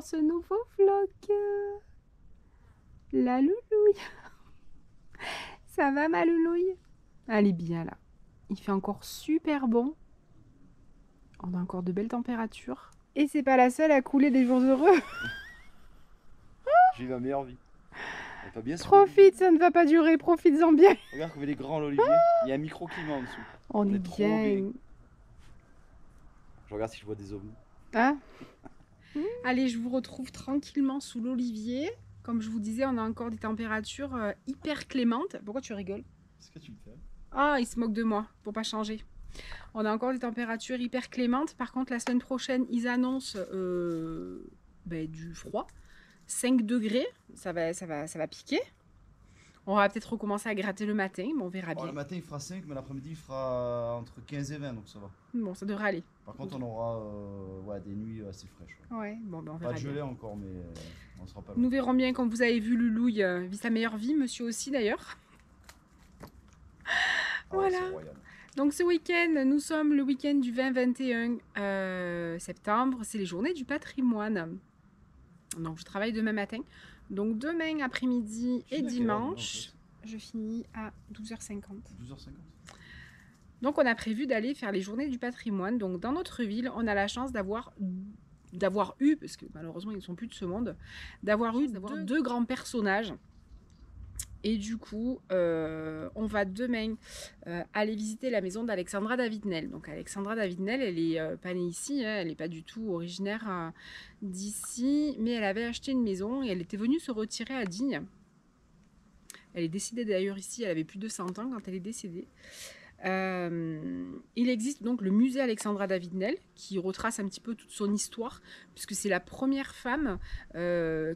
ce nouveau vlog. La loulouille. Ça va ma loulouille? Elle est bien là. Il fait encore super bon. On a encore de belles températures. Et c'est pas la seule à couler des jours heureux. J'ai eu ma meilleure vie. Elle va bien se Profite, ça ne va pas durer, profites-en bien. Regarde comme il est grand l'olivier. Il y a un microclimat en dessous. On est trop bien. Je regarde si je vois des ovnis. Ah. Allez, je vous retrouve tranquillement sous l'olivier. Comme je vous disais, on a encore des températures hyper clémentes. Pourquoi tu rigoles? Qu'est-ce que tu me fais? Ah, il se moque de moi, pour pas changer. On a encore des températures hyper clémentes. Par contre, la semaine prochaine, ils annoncent du froid. 5 degrés, ça va piquer. On va peut-être recommencer à gratter le matin, mais on verra bien. Le matin il fera 5, mais l'après-midi il fera entre 15 et 20, donc ça va. Bon, ça devrait aller. Par contre, on aura des nuits assez fraîches. Ouais, bon, on verra pas de gelée bien. encore, mais on sera pas loin. Nous verrons bien, comme vous avez vu, Loulouille vit sa meilleure vie, monsieur aussi d'ailleurs. Voilà. Donc ce week-end, nous sommes le week-end du 20-21 septembre. C'est les journées du patrimoine. Donc je travaille demain matin. Donc demain après-midi et dimanche, je finis à 12h50. 12h50. Donc on a prévu d'aller faire les journées du patrimoine. Donc dans notre ville, on a la chance d'avoir eu, parce que malheureusement ils ne sont plus de ce monde, d'avoir eu deux grands personnages. Et du coup, on va demain aller visiter la maison d'Alexandra David-Nel. Donc Alexandra David-Nel, elle n'est pas née ici, hein, elle n'est pas du tout originaire d'ici, mais elle avait acheté une maison et elle était venue se retirer à Digne. Elle est décédée d'ailleurs ici, elle avait plus de 100 ans quand elle est décédée. Il existe donc le musée Alexandra David-Nel qui retrace un petit peu toute son histoire, puisque c'est la première femme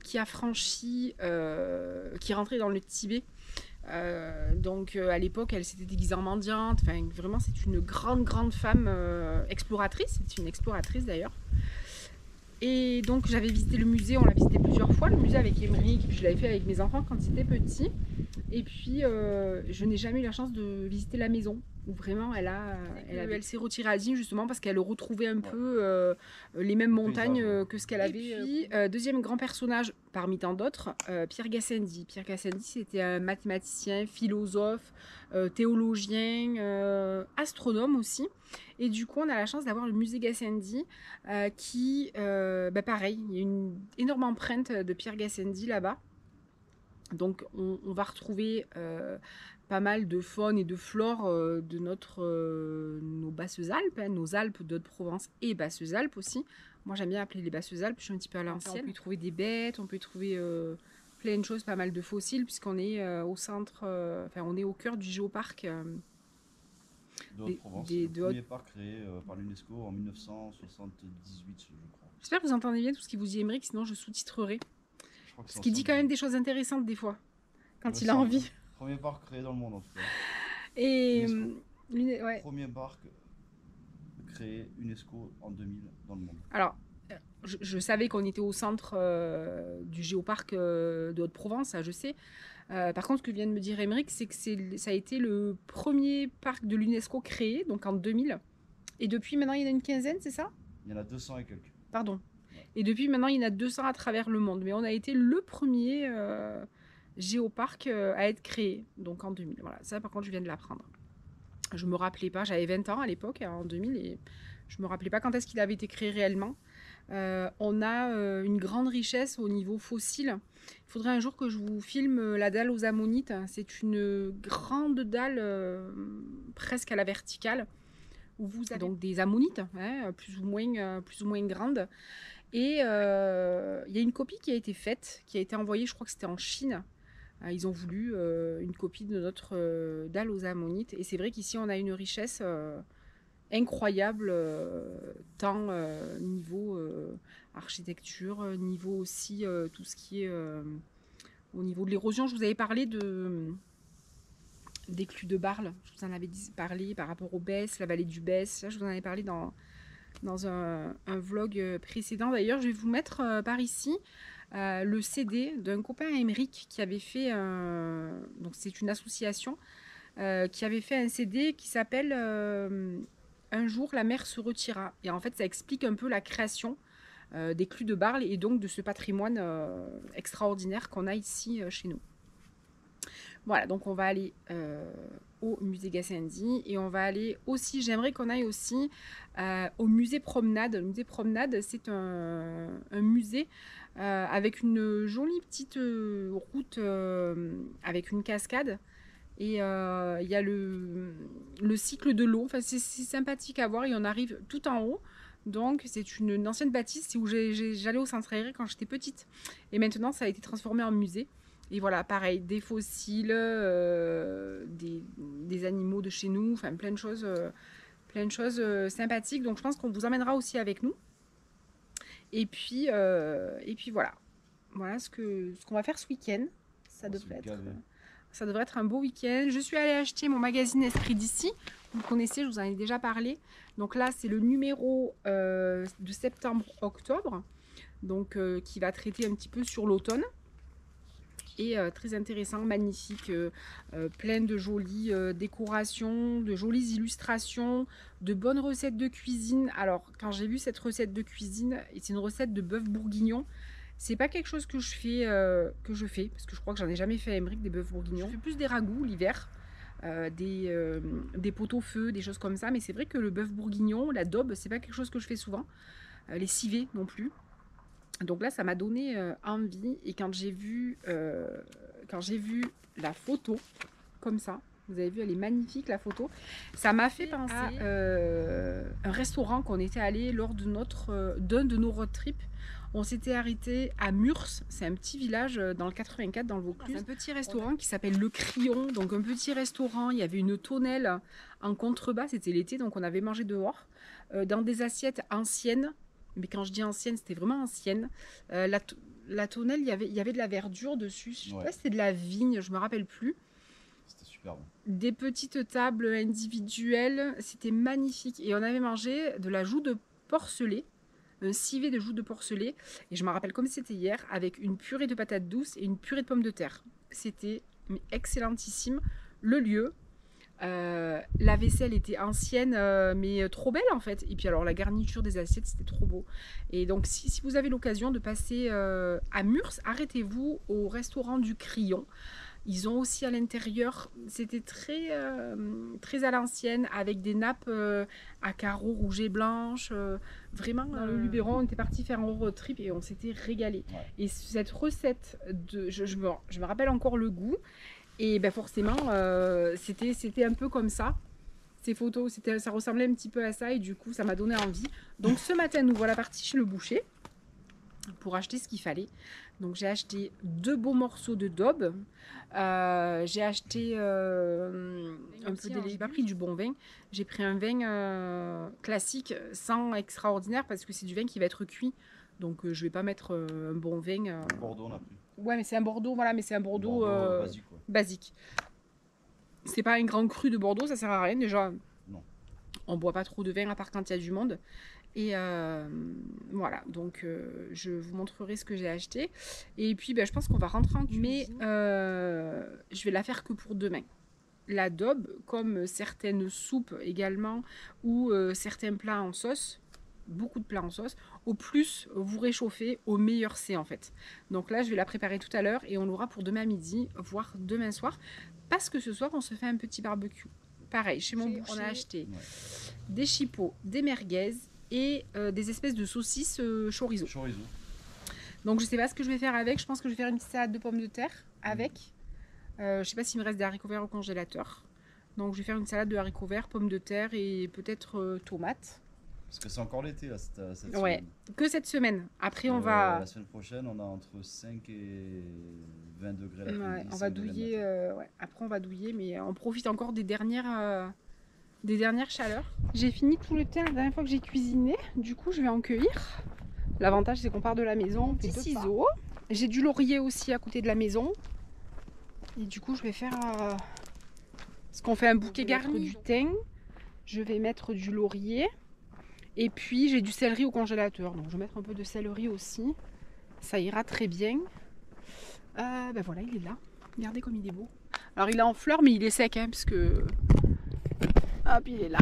qui a franchi, qui est rentrée dans le Tibet. Donc à l'époque elle s'était déguisée en mendiante, enfin vraiment c'est une grande femme exploratrice, c'est une exploratrice d'ailleurs. Et donc j'avais visité le musée, on l'a visité plusieurs fois, le musée avec Émeric, puis je l'avais fait avec mes enfants quand ils étaient petits. Et puis je n'ai jamais eu la chance de visiter la maison, où vraiment elle s'est retirée à Digne justement parce qu'elle retrouvait un peu les mêmes montagnes que ce qu'elle avait. Et puis deuxième grand personnage parmi tant d'autres, Pierre Gassendi. Pierre Gassendi, c'était un mathématicien, philosophe, théologien, astronome aussi. Et du coup, on a la chance d'avoir le musée Gassendi qui, pareil, il y a une énorme empreinte de Pierre Gassendi là-bas. Donc on va retrouver pas mal de faune et de flore de nos Basses-Alpes, hein, nos Alpes de Haute-Provence et Basses-Alpes aussi. Moi j'aime bien appeler les Basses-Alpes, je suis un petit peu à l'ancienne. On peut y trouver des bêtes, on peut y trouver plein de choses, pas mal de fossiles, puisqu'on est au centre, on est au cœur du géoparc de Haute-Provence, le premier parc créé par l'UNESCO en 1978, je crois. J'espère que vous entendez bien tout ce qu'il vous dit Émeric, sinon je sous-titrerai. Parce qu'il dit quand même des choses intéressantes des fois, quand il a envie. Premier parc créé dans le monde en tout cas. Et premier parc créé UNESCO en 2000 dans le monde. Alors, je savais qu'on était au centre du géoparc de Haute-Provence, ça je sais. Par contre, ce que vient de me dire Émeric, c'est que ça a été le premier parc de l'UNESCO créé, donc en 2000. Et depuis maintenant, il y en a une quinzaine, c'est ça? Il y en a 200 et quelques. Pardon. Et depuis maintenant, il y en a 200 à travers le monde. Mais on a été le premier géoparc à être créé, donc en 2000. Voilà, ça par contre, je viens de l'apprendre. Je ne me rappelais pas, j'avais 20 ans à l'époque, en 2000, et je ne me rappelais pas quand est-ce qu'il avait été créé réellement. On a une grande richesse au niveau fossile. Il faudrait un jour que je vous filme la dalle aux ammonites. C'est une grande dalle presque à la verticale, où vous avez donc des ammonites, hein, plus ou moins grandes. Et il y a une copie qui a été faite, qui a été envoyée, je crois que c'était en Chine. Ils ont voulu une copie de notre dalle aux ammonites. Et c'est vrai qu'ici, on a une richesse incroyable, tant niveau architecture, niveau aussi tout ce qui est au niveau de l'érosion. Je vous avais parlé d'éclus de Barle. Je vous en avais parlé par rapport au Besse, la vallée du Besse. Là, je vous en avais parlé dans un vlog précédent. D'ailleurs, je vais vous mettre par ici le CD d'un copain Émeric qui avait fait, donc c'est une association qui avait fait un CD qui s'appelle Un jour la mer se retira. Et en fait, ça explique un peu la création des clous de Barle et donc de ce patrimoine extraordinaire qu'on a ici chez nous. Voilà, donc on va aller au musée Gassendi et on va aller aussi, j'aimerais qu'on aille aussi au musée Promenade. Le musée Promenade, c'est un musée avec une jolie petite route avec une cascade. Et il y a le cycle de l'eau, enfin, c'est sympathique à voir et on arrive tout en haut. Donc c'est une ancienne bâtisse où j'allais au centre aéré quand j'étais petite. Et maintenant ça a été transformé en musée. Et voilà, pareil, des fossiles, des animaux de chez nous, enfin plein de choses sympathiques. Donc je pense qu'on vous emmènera aussi avec nous. Et puis voilà. Voilà ce qu'on va faire ce week-end. Ça devrait être un beau week-end. Je suis allée acheter mon magazine Esprit d'ici. Vous le connaissez, je vous en ai déjà parlé. Donc là, c'est le numéro de septembre-octobre, donc qui va traiter un petit peu sur l'automne. Et très intéressant, magnifique, plein de jolies décorations, de jolies illustrations, de bonnes recettes de cuisine. Alors, quand j'ai vu cette recette de cuisine, c'est une recette de bœuf bourguignon. C'est pas quelque chose que je fais, parce que je crois que j'en ai jamais fait à Emmerich, des bœufs bourguignons. Je fais plus des ragoûts l'hiver, des pot-au-feu, des choses comme ça. Mais c'est vrai que le bœuf bourguignon, la daube, c'est pas quelque chose que je fais souvent. Les civets non plus. Donc là, ça m'a donné envie. Et quand j'ai vu la photo, comme ça, vous avez vu, elle est magnifique la photo, ça m'a fait penser à un restaurant qu'on était allé lors de d'un de nos road trips. On s'était arrêté à Murs, c'est un petit village dans le 84, dans le Vaucluse. C'est un petit restaurant qui s'appelle Le Crillon, donc un petit restaurant, il y avait une tonnelle en contrebas, c'était l'été, donc on avait mangé dehors, dans des assiettes anciennes. Mais quand je dis ancienne, c'était vraiment ancienne. La tonnelle, il y avait de la verdure dessus. Je ne sais pas si c'était de la vigne, je ne me rappelle plus. C'était super bon. Des petites tables individuelles, c'était magnifique. Et on avait mangé de la joue de porcelet, un civet de joue de porcelet. Et je me rappelle comme c'était hier, avec une purée de patates douces et une purée de pommes de terre. C'était excellentissime. Le lieu. La vaisselle était ancienne mais trop belle en fait, et puis alors la garniture des assiettes c'était trop beau. Et donc si vous avez l'occasion de passer à Murs, arrêtez-vous au restaurant du Crillon. Ils ont aussi à l'intérieur, c'était très à l'ancienne, avec des nappes à carreaux rouges et blanches, vraiment dans le Luberon. On était parti faire un road trip et on s'était régalé. Et cette recette je me rappelle encore le goût. Et ben forcément, c'était un peu comme ça. Ces photos, ça ressemblait un petit peu à ça et du coup, ça m'a donné envie. Donc ce matin, nous voilà partis chez le boucher pour acheter ce qu'il fallait. Donc j'ai acheté 2 beaux morceaux de daube. J'ai acheté un peu j'ai pas pris du bon vin. J'ai pris un vin classique, sans extraordinaire, parce que c'est du vin qui va être cuit. Donc je vais pas mettre un bon vin. Bordeaux, on a pris. Ouais, mais c'est un Bordeaux, voilà, mais c'est un Bordeaux, basique, quoi. Basique. C'est pas un grand cru de Bordeaux, ça sert à rien déjà. Non. On boit pas trop de vin à part quand il y a du monde. Et voilà, donc je vous montrerai ce que j'ai acheté. Et puis je pense qu'on va rentrer en cuisine. Mais je vais la faire que pour demain. La daube, comme certaines soupes également, ou certains plats en sauce, beaucoup de plats en sauce, au plus vous réchauffez, au meilleur c'est en fait. Donc là je vais la préparer tout à l'heure et on l'aura pour demain midi, voire demain soir, parce que ce soir on se fait un petit barbecue. Pareil, chez mon boucher, on a acheté des chipots, des merguez et des espèces de saucisses chorizo. Donc je sais pas ce que je vais faire avec, je pense que je vais faire une petite salade de pommes de terre avec. Je sais pas s'il me reste des haricots verts au congélateur. Donc je vais faire une salade de haricots verts, pommes de terre et peut-être tomates. Parce que c'est encore l'été là, cette semaine. Ouais, que cette semaine. Après, on va. La semaine prochaine, on a entre 5 et 20 degrés l'après-midi. Ouais, on va douiller. Ouais. Après, on va douiller, mais on profite encore des dernières chaleurs. J'ai fini tout le thym la dernière fois que j'ai cuisiné. Du coup, je vais en cueillir. L'avantage, c'est qu'on part de la maison. Des ciseaux. J'ai du laurier aussi à côté de la maison. Et du coup, je vais faire. Parce qu'on fait un bouquet garni du thym. Je vais mettre du laurier. Et puis j'ai du céleri au congélateur, donc je vais mettre un peu de céleri aussi, ça ira très bien. Voilà, il est là, regardez comme il est beau. Alors il est en fleurs mais il est sec, hein, parce que... Hop, il est là.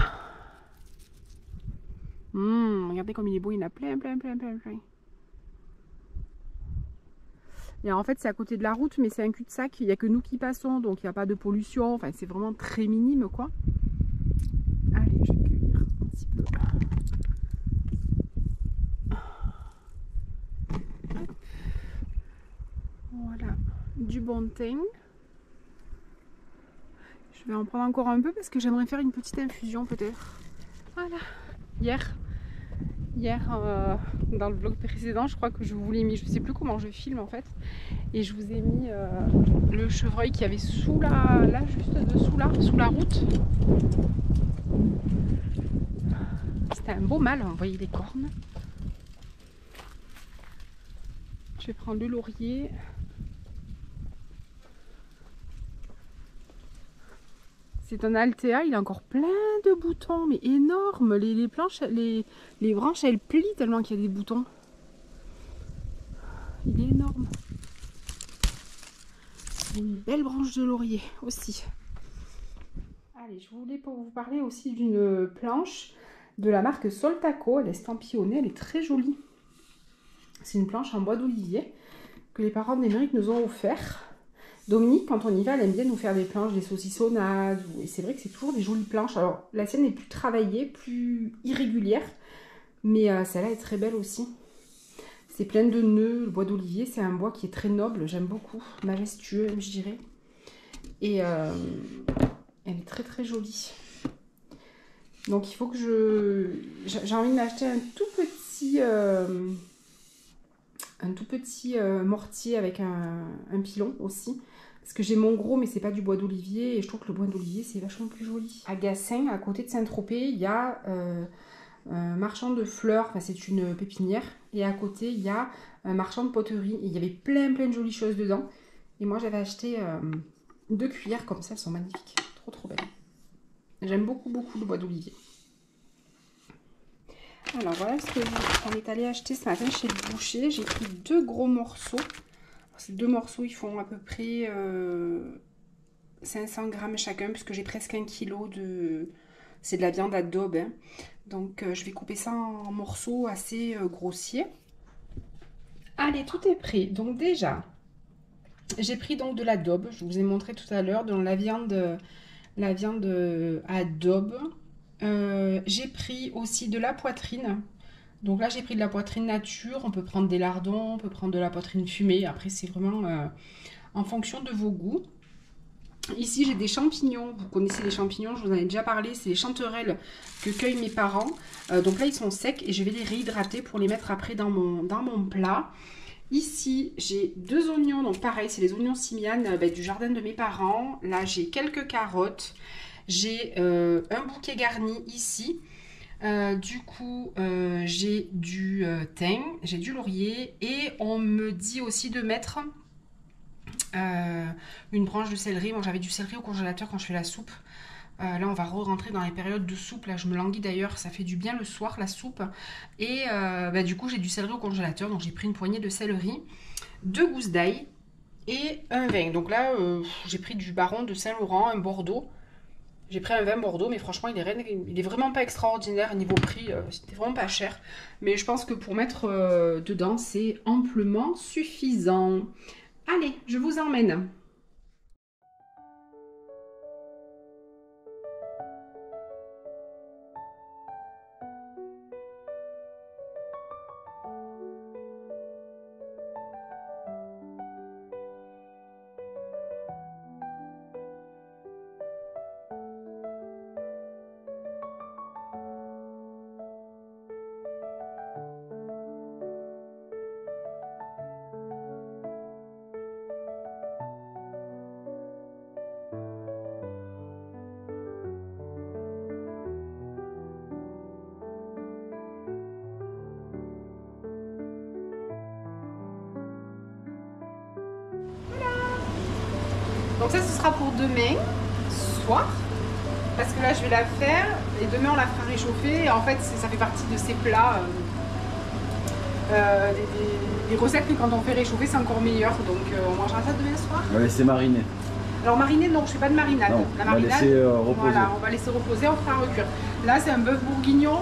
Regardez comme il est beau, il y en a plein. Et en fait, c'est à côté de la route, mais c'est un cul-de-sac. Il n'y a que nous qui passons, donc il n'y a pas de pollution. Enfin, c'est vraiment très minime, quoi. Allez, je vais cueillir un petit peu. Voilà, du bon thym. Je vais en prendre encore un peu parce que j'aimerais faire une petite infusion peut-être. Voilà. Hier, dans le vlog précédent, je crois que je vous l'ai mis, je sais plus comment je filme en fait, et je vous ai mis le chevreuil qui avait sous la, là juste dessous là, sous la route. C'était un beau mâle, on voyait les cornes. Je vais prendre le laurier. C'est un Altea, il a encore plein de boutons, mais énormes. Les planches, les branches, elles plient tellement qu'il y a des boutons. Il est énorme. Une belle branche de laurier aussi. Allez, je voulais vous parler aussi d'une planche de la marque Soltaco. Elle est estampillonnée, elle est très jolie. C'est une planche en bois d'olivier que les parents d'Émeric nous ont offert. Dominique, quand on y va, elle aime bien nous faire des planches, des saucissonnades. Et c'est vrai que c'est toujours des jolies planches. Alors, la sienne est plus travaillée, plus irrégulière. Mais celle-là est très belle aussi. C'est plein de nœuds. Le bois d'olivier, c'est un bois qui est très noble. J'aime beaucoup. Majestueux, je dirais. Et elle est très très jolie. Donc, il faut que j'ai envie de m'acheter un tout petit mortier avec un pilon aussi. Parce que j'ai mon gros, mais c'est pas du bois d'olivier. Et je trouve que le bois d'olivier, c'est vachement plus joli. À Gassin, à côté de Saint-Tropez, il y a un marchand de fleurs. Enfin, c'est une pépinière. Et à côté, il y a un marchand de poterie. Et il y avait plein de jolies choses dedans. Et moi, j'avais acheté 2 cuillères comme ça. Elles sont magnifiques. Trop, trop belles. J'aime beaucoup, beaucoup le bois d'olivier. Alors, voilà ce qu'on est allé acheter ce matin chez le boucher. J'ai pris 2 gros morceaux. Ces 2 morceaux, ils font à peu près 500 grammes chacun, puisque j'ai presque 1 kg de... C'est de la viande adobe, hein. Donc, je vais couper ça en morceaux assez grossiers. Allez, tout est prêt. Donc, déjà, j'ai pris donc de l'adobe. Je vous ai montré tout à l'heure, dans la viande adobe. J'ai pris aussi de la poitrine. Donc là, j'ai pris de la poitrine nature. On peut prendre des lardons, on peut prendre de la poitrine fumée. Après, c'est vraiment en fonction de vos goûts. Ici, j'ai des champignons. Vous connaissez les champignons, je vous en ai déjà parlé. C'est les chanterelles que cueillent mes parents. Donc là, ils sont secs et je vais les réhydrater pour les mettre après dans mon plat. Ici, j'ai 2 oignons. Donc pareil, c'est les oignons Simiane du jardin de mes parents. Là, j'ai quelques carottes. J'ai un bouquet garni ici. Du coup, j'ai du thym, j'ai du laurier et on me dit aussi de mettre une branche de céleri. Moi, j'avais du céleri au congélateur quand je fais la soupe. Là, on va re-rentrer dans les périodes de soupe. Là, je me languis d'ailleurs, ça fait du bien le soir, la soupe. Et du coup, j'ai du céleri au congélateur, donc j'ai pris une poignée de céleri, 2 gousses d'ail et un vin. Donc là, j'ai pris du Baron de Saint-Laurent, un Bordeaux. J'ai pris un vin Bordeaux, mais franchement, il est vraiment pas extraordinaire niveau prix. C'était vraiment pas cher. Mais je pense que pour mettre dedans, c'est amplement suffisant. Allez, je vous emmène. Donc ça, ce sera pour demain soir, parce que là, je vais la faire, et demain, on la fera réchauffer, et en fait, ça fait partie de ces plats, des recettes que quand on fait réchauffer, c'est encore meilleur, donc on mangera ça demain soir. On va laisser mariner. Alors mariner, non, je fais pas de marinade. Non, la marinade, on va laisser reposer. Voilà, on va laisser reposer, on fera recuire. Là, c'est un bœuf bourguignon,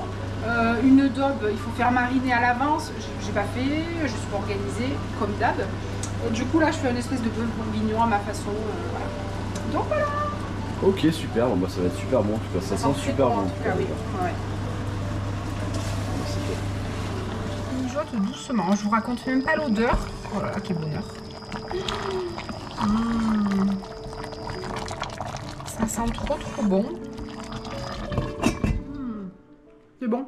une daube, il faut faire mariner à l'avance, j'ai pas fait, je suis pas organisée, comme d'hab. Et du coup là je fais une espèce de bœuf bourguignon à ma façon. Voilà. Donc voilà. Ok, super, bon, bah, ça va être super bon en tout cas, ça sent super bon. En tout cas, oui. Ouais. On mijote doucement, je vous raconte même pas l'odeur. Oh là là, quel bonheur. Mmh. Ça sent trop bon. Mmh. C'est bon.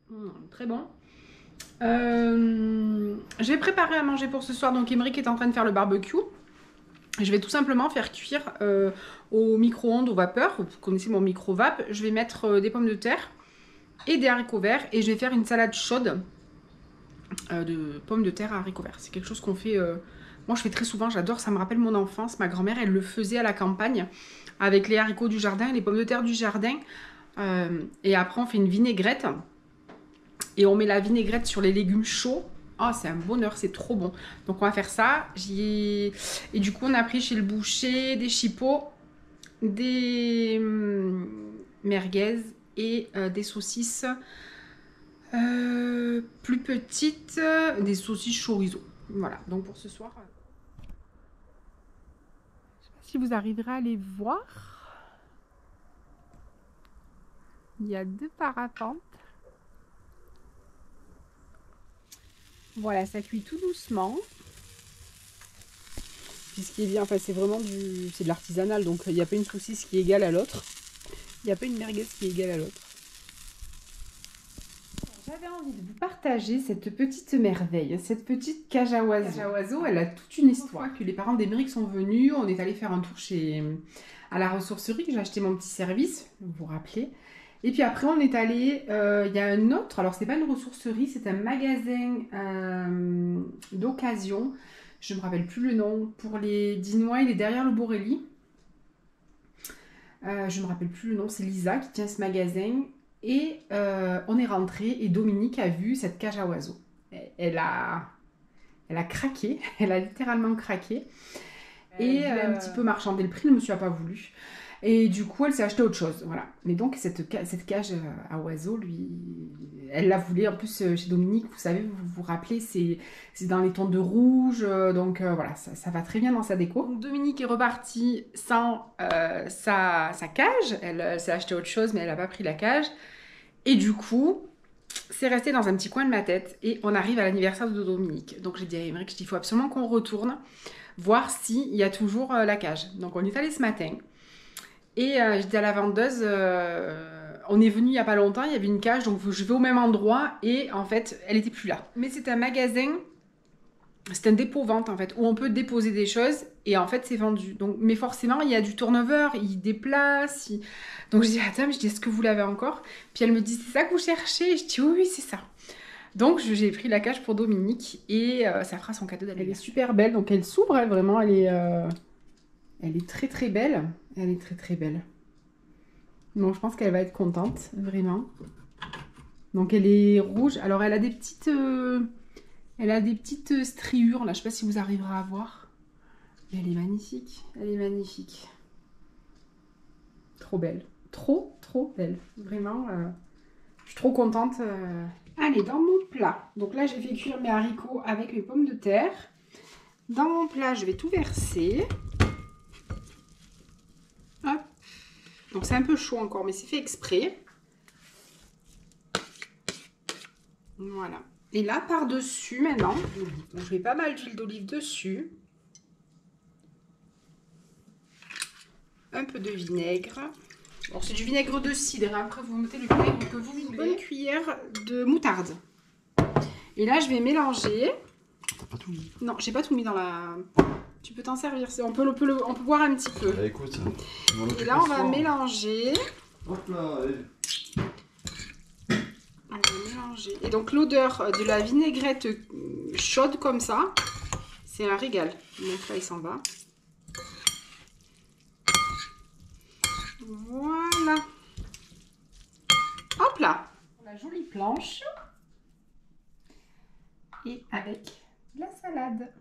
Mmh, très bon. J'ai préparé à manger pour ce soir, donc Émeric est en train de faire le barbecue. Je vais tout simplement faire cuire au micro-ondes, au vapeur. Vous connaissez mon micro-vape. Je vais mettre des pommes de terre et des haricots verts. Et je vais faire une salade chaude de pommes de terre à haricots verts. C'est quelque chose qu'on fait... moi, je fais très souvent. J'adore. Ça me rappelle mon enfance. Ma grand-mère, elle le faisait à la campagne avec les haricots du jardin et les pommes de terre du jardin. Et après, on fait une vinaigrette. Et on met la vinaigrette sur les légumes chauds. Oh, c'est un bonheur, c'est trop bon. Donc on va faire ça. Et du coup, on a pris chez le boucher des chipots, des merguez et des saucisses plus petites, des saucisses chorizo. Voilà, donc pour ce soir. Je ne sais pas si vous arriverez à les voir. Il y a 2 parapentes. Voilà, ça cuit tout doucement. Puis ce qui est bien, enfin c'est vraiment c'est de l'artisanal, donc il n'y a pas une saucisse qui est égale à l'autre. Il n'y a pas une merguez qui est égale à l'autre. J'avais envie de vous partager cette petite merveille, cette petite cage à oiseaux. La cage à oiseaux, elle a toute une histoire. Que les parents d'Émeric sont venus, on est allé faire un tour à la ressourcerie, j'ai acheté mon petit service, vous vous rappelez. Et puis après, on est allé, il y a un autre, alors c'est pas une ressourcerie, c'est un magasin d'occasion. Je ne me rappelle plus le nom. Pour les Dinois, il est derrière le Borelli. Je ne me rappelle plus le nom, c'est Lisa qui tient ce magasin. Et on est rentré et Dominique a vu cette cage à oiseaux. Elle a craqué, elle a littéralement craqué. Et elle a un petit peu marchandé le prix, le monsieur n'a pas voulu. Et du coup, elle s'est acheté autre chose. Voilà. Mais donc, cette cage à oiseaux, elle la voulait. En plus, chez Dominique, vous savez, vous vous rappelez, c'est dans les tons de rouge. Donc, voilà, ça va très bien dans sa déco. Donc, Dominique est repartie sans sa cage. Elle s'est acheté autre chose, mais elle n'a pas pris la cage. Et du coup, c'est resté dans un petit coin de ma tête. Et on arrive à l'anniversaire de Dominique. Donc, j'ai dit à Émeric, il faut absolument qu'on retourne voir s'il y a toujours la cage. Donc, on est allé ce matin. Et je dis à la vendeuse, on est venu il n'y a pas longtemps, il y avait une cage, donc je vais au même endroit et en fait, elle n'était plus là. Mais c'est un magasin, c'est un dépôt-vente en fait, où on peut déposer des choses et en fait, c'est vendu. Donc, mais forcément, il y a du turnover, il déplace. Donc, je dis, attends, mais je dis, est-ce que vous l'avez encore? Puis elle me dit, c'est ça que vous cherchez? Et je dis, oui, c'est ça. Donc, j'ai pris la cage pour Dominique et ça fera son cadeau d'anniversaire. Elle est super belle, donc elle s'ouvre, elle, vraiment, elle est très belle. Elle est très belle. Donc je pense qu'elle va être contente, vraiment. Donc elle est rouge. Alors elle a des petites striures là. Je sais pas si vous arriverez à voir. Mais elle est magnifique. Elle est magnifique. Trop belle. Trop belle. Vraiment. Je suis trop contente. Allez, dans mon plat. Donc là j'ai fait cuire mes haricots avec mes pommes de terre. Dans mon plat, je vais tout verser. Hop. Donc c'est un peu chaud encore, mais c'est fait exprès. Voilà. Et là, par-dessus, maintenant, je mets pas mal d'huile d'olive dessus. Un peu de vinaigre. Bon, c'est du vinaigre de cidre. Après, vous mettez le vinaigre que vous voulez. Une cuillère de moutarde. Et là, je vais mélanger. T'as pas tout mis? Non, j'ai pas tout mis dans la... Tu peux t'en servir. On peut boire un petit peu. Bah, écoute. Et là, on va mélanger. Hop là, allez. On va mélanger. Et donc, l'odeur de la vinaigrette chaude comme ça, c'est un régal. Donc là, il s'en va. Voilà. Hop là. La jolie planche. Et avec la salade.